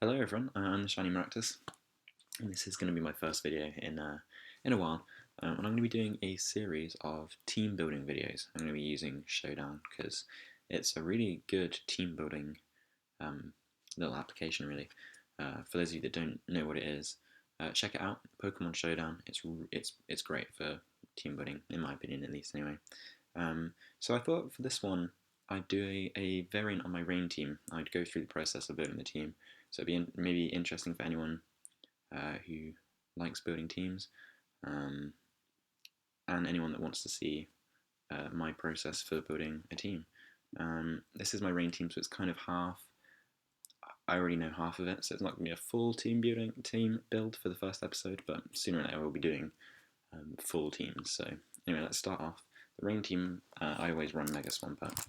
Hello everyone, I'm the Shiny Maractus, and this is going to be my first video in a while, and I'm going to be doing a series of team building videos. I'm going to be using Showdown because it's a really good team building little application really. For those of you that don't know what it is, check it out, Pokémon Showdown. It's great for team building, in my opinion at least anyway. So I thought for this one I'd do a variant on my Rain team. I'd go through the process of building the team. So it'd be maybe interesting for anyone who likes building teams, and anyone that wants to see my process for building a team. This is my Rain team, so it's kind of half. I already know half of it, so it's not going to be a full team build for the first episode, but sooner or later we'll be doing full teams. So anyway, let's start off. The Rain team, I always run Mega Swampert.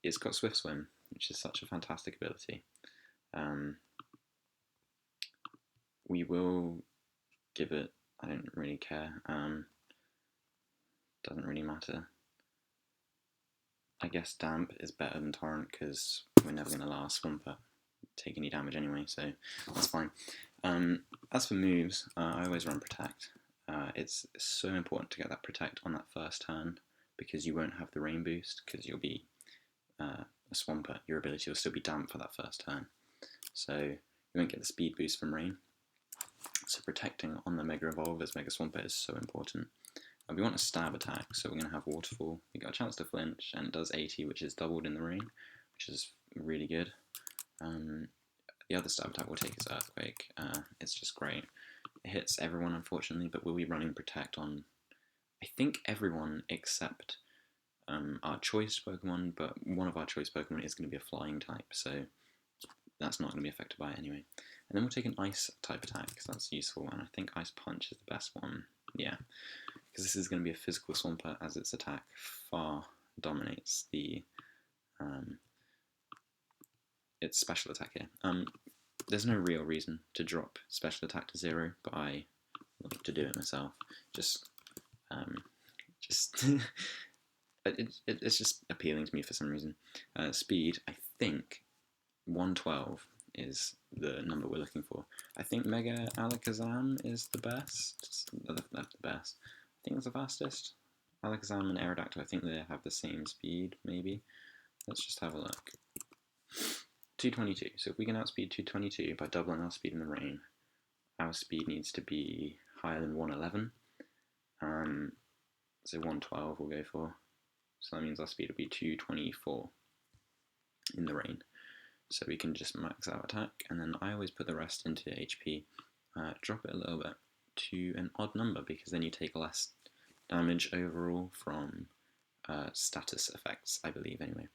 It's got Swift Swim, which is such a fantastic ability. We will give it, I don't really care, doesn't really matter. I guess Damp is better than Torrent because we're never going to last Swampert take any damage anyway, so that's fine. As for moves, I always run Protect. It's so important to get that Protect on that first turn because you won't have the Rain boost because you'll be a Swampert. Your ability will still be Damp for that first turn, so you won't get the speed boost from Rain. So protecting on the Mega Evolve as Mega Swampert is so important. We want a stab attack, so we're going to have Waterfall. We got a chance to flinch, and it does 80, which is doubled in the Rain, which is really good. The other stab attack will take is Earthquake. It's just great. It hits everyone, unfortunately, but we'll be running Protect on, I think, everyone except our choice Pokemon, but one of our choice Pokemon is going to be a flying type, so that's not going to be affected by it anyway. And then we'll take an Ice type attack, because that's useful, and I think Ice Punch is the best one. Yeah, because this is going to be a physical Swampert, as its attack far dominates the its special attack here. There's no real reason to drop special attack to 0, but I love to do it myself. It's just appealing to me for some reason. Speed, I think 112 is the number we're looking for. I think Mega Alakazam is the best. That's the best. I think it's the fastest. Alakazam and Aerodactyl, I think they have the same speed, maybe. Let's just have a look. 222. So if we can outspeed 222 by doubling our speed in the Rain, our speed needs to be higher than 111. So 112 we'll go for. So that means our speed will be 224 in the Rain. So we can just max out attack, and then I always put the rest into HP. Drop it a little bit to an odd number, because then you take less damage overall from status effects, I believe, anyway.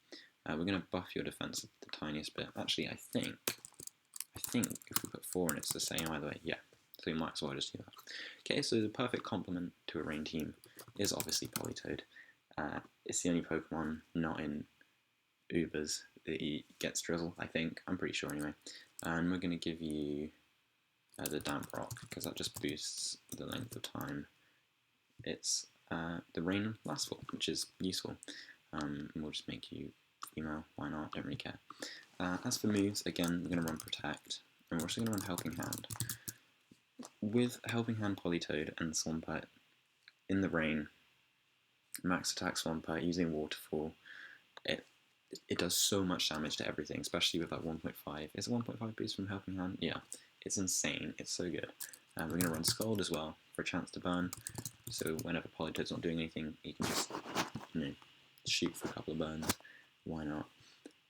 We're going to buff your defense the tiniest bit. Actually, I think if we put 4 in, it's the same either way. Yeah, so we might as well just do that. Okay, so the perfect complement to a Rain team is obviously Politoed. It's the only Pokemon not in Ubers that he gets Drizzle, I think. I'm pretty sure anyway. And we're going to give you the Damp Rock, because that just boosts the length of time it's the Rain lasts for, which is useful. And we'll just make you female, why not, don't really care. As for moves, again, we're going to run Protect, and we're also going to run Helping Hand. With Helping Hand Politoed and Swampert in the Rain, max attack Swampert using Waterfall, it does so much damage to everything, especially with that 1.5. Is it 1.5 boost from Helping Hand? Yeah, it's insane. It's so good. We're going to run Scald as well for a chance to burn. So whenever Politoed's not doing anything, you can just shoot for a couple of burns. Why not?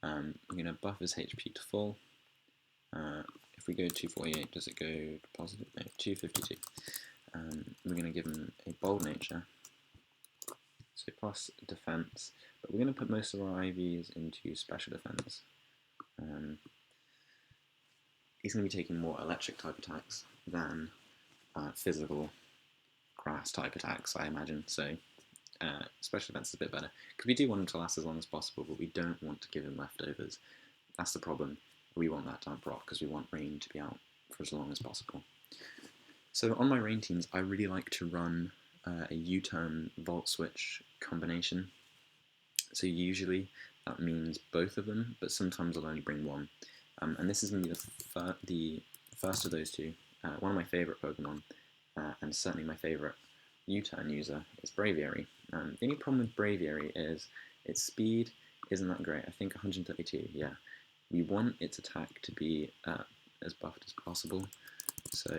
We're going to buff his HP to full. If we go 248, does it go positive? No, 252. We're going to give him a Bold Nature. So plus defense, but we're going to put most of our IVs into special defense. He's going to be taking more electric type attacks than physical grass type attacks, I imagine. So special defense is a bit better, because we do want him to last as long as possible, but we don't want to give him leftovers. That's the problem. We want that Damp Rock because we want Rain to be out for as long as possible. So on my Rain teams, I really like to run a U-turn Volt Switch combination. So usually that means both of them, but sometimes I'll only bring one. And this is going to be the first of those two. One of my favourite Pokemon, and certainly my favourite U-turn user is Braviary. The only problem with Braviary is its speed isn't that great. I think 132, yeah. We want its attack to be as buffed as possible, so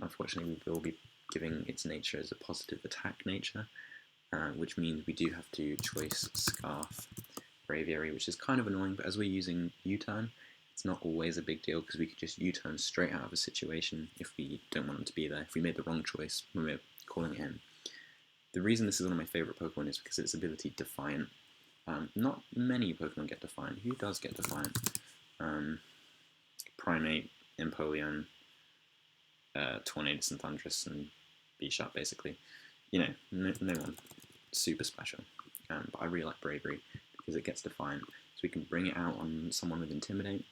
unfortunately we will be giving its nature as a positive attack nature, which means we do have to choice Scarf Braviary, which is kind of annoying, but as we're using U-turn, it's not always a big deal because we could just U-turn straight out of a situation if we don't want them to be there, if we made the wrong choice when we're calling it in. The reason this is one of my favourite Pokemon is because its ability Defiant. Not many Pokemon get Defiant. Who does get Defiant? Primate, Empoleon, Tornadus and Thundurus and B-Sharp, basically. You know, no one super special. But I really like Bravery because it gets Defiant. So we can bring it out on someone with Intimidate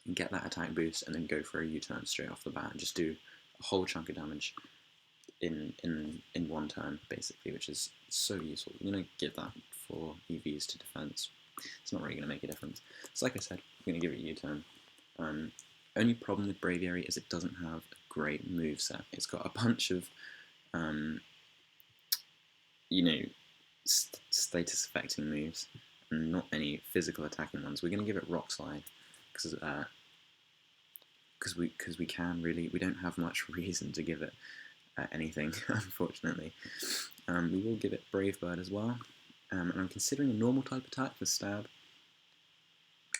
and get that attack boost and then go for a U-turn straight off the bat and just do a whole chunk of damage in one turn, basically, which is so useful. I'm going to give that for EVs to defense. It's not really going to make a difference. So like I said, I'm going to give it a U-turn. Only problem with Braviary is it doesn't have a great moveset. It's got a bunch of, you know, status affecting moves and not any physical attacking ones. We're going to give it Rock Slide because we can really. We don't have much reason to give it anything, unfortunately. We will give it Brave Bird as well, and I'm considering a normal type attack for Stab,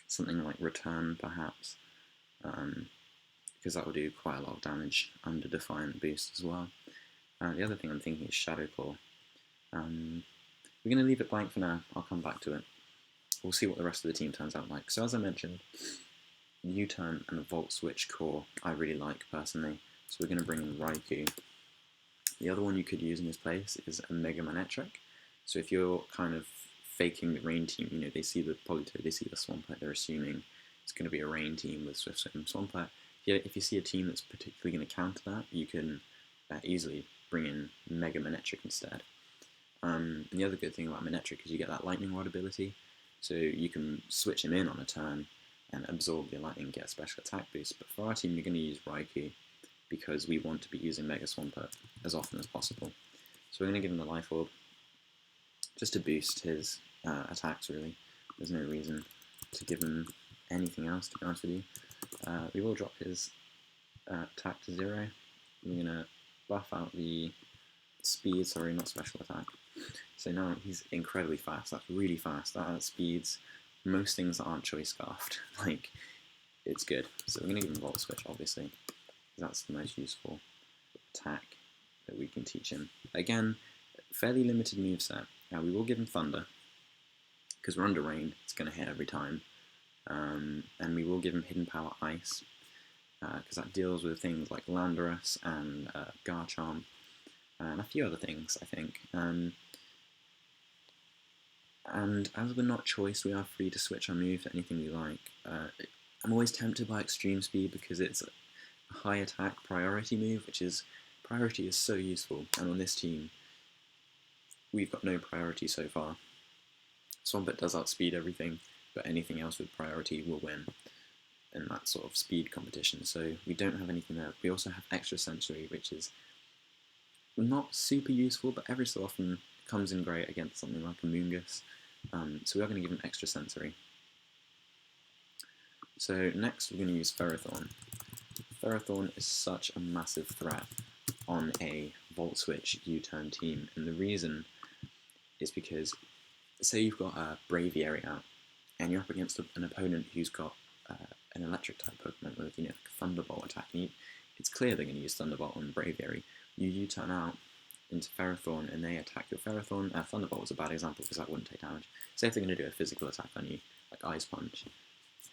something like Return perhaps, because that will do quite a lot of damage under Defiant boost as well. The other thing I'm thinking is Shadow Claw. We're going to leave it blank for now. I'll come back to it. We'll see what the rest of the team turns out like. So as I mentioned, U-turn and the Volt Switch core I really like personally. So we're going to bring in Raikou. The other one you could use in this place is a Mega Manectric. So if you're kind of faking the rain team, you know, they see the Politoed, they see the Swampert, they're assuming it's going to be a rain team with Swift Swim and Swampert. If you see a team that's particularly going to counter that, you can easily bring in Mega Manectric instead. And the other good thing about Manectric is you get that Lightning Rod ability, so you can switch him in on a turn and absorb your Lightning and get a special attack boost. But for our team, you're going to use Raikou because we want to be using Mega Swampert as often as possible. So we're going to give him the Life Orb just to boost his attacks, really. There's no reason to give him anything else, to be honest with you. We will drop his attack to 0. We're going to buff out the speed, sorry, not special attack. So now he's incredibly fast. That's really fast. That speeds most things that aren't choice scarfed. Like, it's good. So we're going to give him Volt Switch, obviously. That's the most useful attack that we can teach him. Again, fairly limited moveset. Now we will give him Thunder, because we're under Rain. It's going to hit every time. And we will give him Hidden Power Ice, because that deals with things like Landorus and Garchomp, and a few other things, I think. And as we're not choiced, we are free to switch our move to anything we like. I'm always tempted by Extreme Speed because it's a high attack priority move, priority is so useful, and on this team, we've got no priority so far. Swampert does outspeed everything, but anything else with priority will win in that sort of speed competition, so we don't have anything there. We also have Extra Sensory, which is not super useful, but every so often comes in great against something like a Moongus, so we are going to give him Extra Sensory. So next we're going to use Ferrothorn. Ferrothorn is such a massive threat on a Volt Switch U-turn team, and the reason is because, say you've got a Braviary out, and you're up against an opponent who's got an electric type Pokemon with, you know, like a Thunderbolt attack, and it's clear they're going to use Thunderbolt on Braviary. You U-turn out into Ferrothorn and they attack your Ferrothorn. Thunderbolt was a bad example because that wouldn't take damage. Say if they're going to do a physical attack on you, like Ice Punch,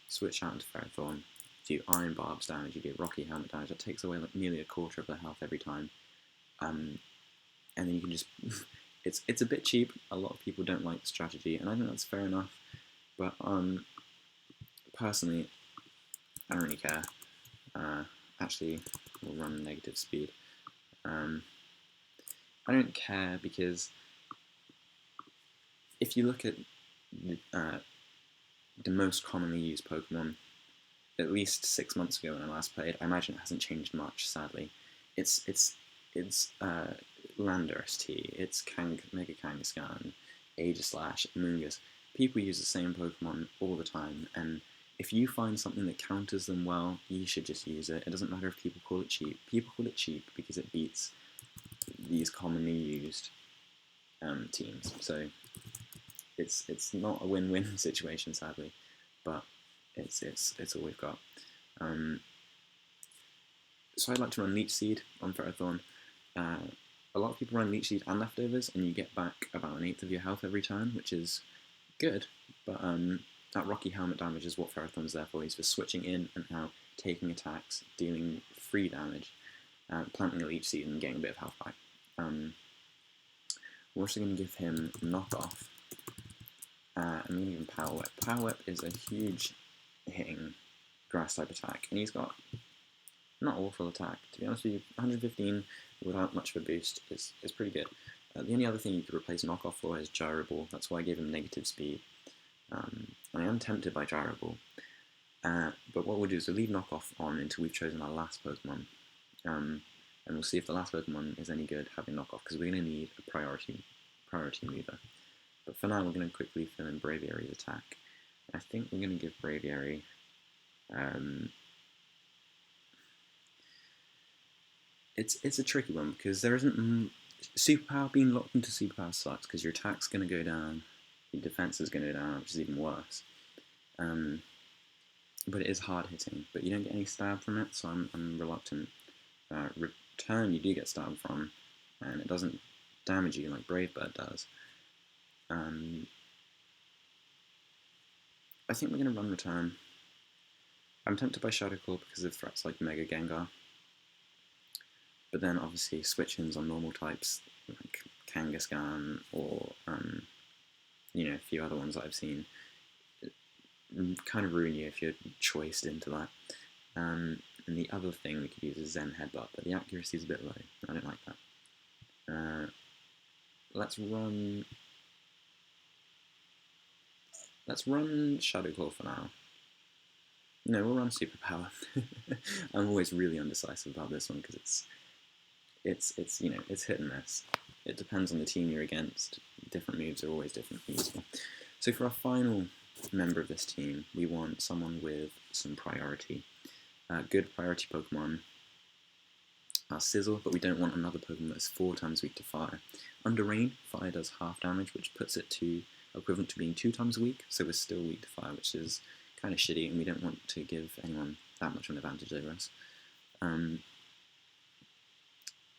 switch out into Ferrothorn, do Iron Barbs damage, you do Rocky Helmet damage, that takes away like nearly a quarter of their health every time. And then you can just... it's a bit cheap, a lot of people don't like the strategy, and I think that's fair enough, but personally, I don't really care. Actually, we'll run negative speed. I don't care because if you look at the most commonly used Pokemon at least 6 months ago when I last played. I imagine it hasn't changed much, sadly. It's Landorus T, it's Mega Kangaskhan, Aegislash, Amoonguss. People use the same Pokemon all the time, and if you find something that counters them well, you should just use it. It doesn't matter if people call it cheap. People call it cheap because it beats these commonly used teams. So it's not a win-win situation, sadly, but it's all we've got. So I'd like to run Leech Seed on Ferrothorn. A lot of people run Leech Seed and Leftovers, and you get back about 1/8 of your health every turn, which is good, but that Rocky Helmet damage is what Ferrothorn's there for. He's for switching in and out, taking attacks, dealing free damage, planting a Leech Seed and getting a bit of health back. We're also going to give him Knockoff. I'm going to give him Power Whip. Power Whip is a huge hitting grass type attack, and he's got not awful attack. To be honest with you, 115 without much of a boost is pretty good. The only other thing you could replace Knockoff for is Gyro Ball. That's why I gave him negative speed. I am tempted by Gyro Ball. But what we'll do is we'll leave Knockoff on until we've chosen our last Pokemon. And we'll see if the last Pokemon is any good having Knockoff, because we're going to need a priority mover. But for now, we're going to quickly fill in Braviary's attack. I think we're going to give Braviary it's a tricky one, because there isn't superpower. Being locked into superpower sucks, because your attack's going to go down, your defense is going to go down, which is even worse. But it is hard hitting, but you don't get any stab from it, so I'm reluctant. Return you do get stab from, and it doesn't damage you like Brave Bird does. I think we're going to run Return. I'm tempted by Shadow Claw because of threats like Mega Gengar. But then obviously switch-ins on normal types like Kangaskhan or a few other ones that I've seen kind of ruin you if you're choiced into that. And the other thing we could use is Zen Headbutt, but the accuracy is a bit low. I don't like that. Let's run Shadow Claw for now. No, we'll run Superpower. I'm always really undecisive about this one because it's hit and miss. It depends on the team you're against. Different moves are always differently useful. So for our final member of this team, we want someone with some priority. Good priority Pokemon are Sizzle, but we don't want another Pokemon that's 4 times weak to fire. Under Rain, fire does half damage, which puts it to equivalent to being 2 times weak, so we're still weak to fire, which is kind of shitty, and we don't want to give anyone that much of an advantage over us.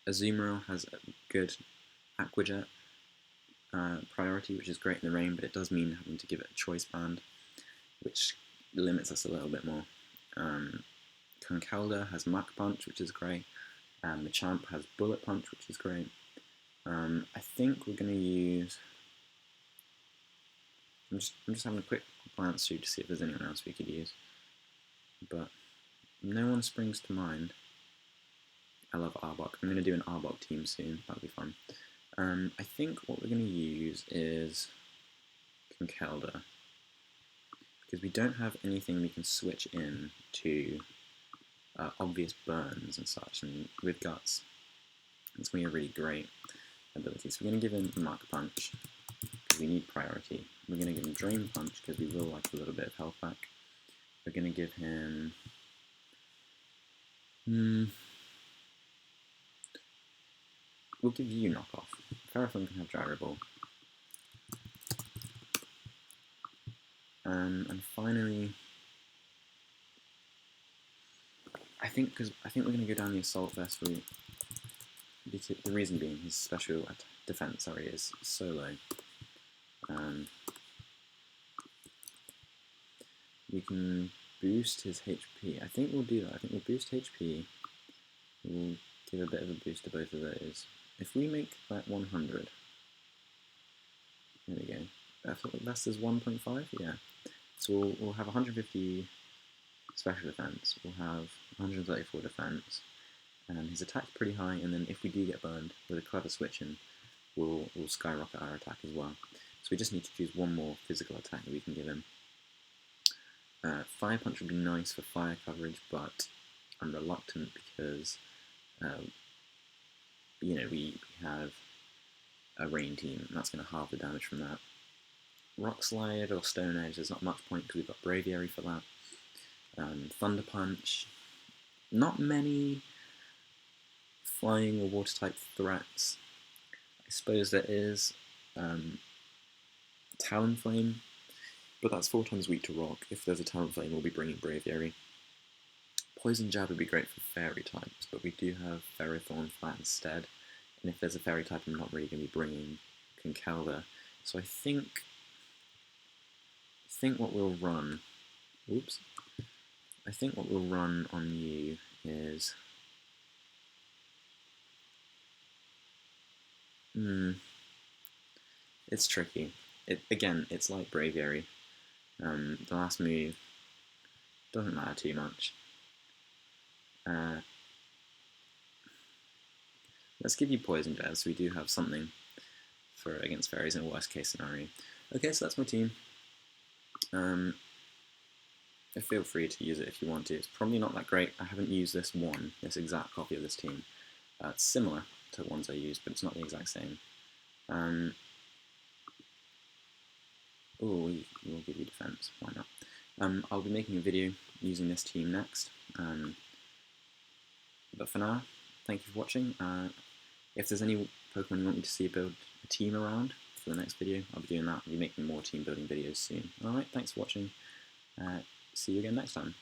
Azumarill has a good Aqua Jet priority, which is great in the rain, but it does mean having to give it a choice band, which limits us a little bit more. Conkeldurr has Mach Punch, which is great. Machamp has Bullet Punch, which is great. I think we're going to use... I'm just having a quick glance through to see if there's anyone else we could use. But no one springs to mind. I love Arbok. I'm going to do an Arbok team soon. That'll be fun. I think what we're going to use is Conkeldurr, because we don't have anything we can switch in to obvious burns and such, and with Guts, it's going to be a really great ability. So we're going to give him Mach Punch, because we need priority. We're going to give him Drain Punch, because we will like a little bit of health back. We're going to give him... We'll give you Knockoff. Ferrothorn can have Gyro Ball. And finally, I think we're going to go down the Assault Vest route. The reason being his special defense is so low. We can boost his HP. I think we'll do that. I think we'll boost HP. We'll give a bit of a boost to both of those. If we make that 100, there we go. I thought the best is 1.5, yeah. So we'll have 150 special defense, we'll have 134 defense, and his attack's pretty high, and then if we do get burned with a clever switch in, we'll skyrocket our attack as well. So we just need to choose one more physical attack that we can give him. Fire Punch would be nice for fire coverage, but I'm reluctant because, you know, we have a rain team, and that's going to halve the damage from that. Rock Slide or Stone Edge, there's not much point because we've got Braviary for that. Thunder Punch, not many flying or water type threats. I suppose there is Talonflame, but that's 4 times weak to rock. If there's a Talonflame, we'll be bringing Braviary. Poison Jab would be great for fairy types, but we do have Ferrothorn flat instead. And if there's a fairy type, I'm not really going to be bringing Conkeldurr. So I think what we'll run. Oops. I think what we'll run on you is. It's tricky. Again, it's like Braviary. The last move doesn't matter too much. Let's give you Poison Jab, so we do have something for against fairies in a worst case scenario. Okay, so that's my team. Feel free to use it if you want to. It's probably not that great. I haven't used this exact copy of this team. It's similar to the ones I used, but it's not the exact same. We'll give you defense. Why not? I'll be making a video using this team next. But for now, thank you for watching. If there's any Pokemon you want me to see build a team around for the next video, I'll be doing that. I'll be making more team building videos soon. Alright, thanks for watching. See you again next time.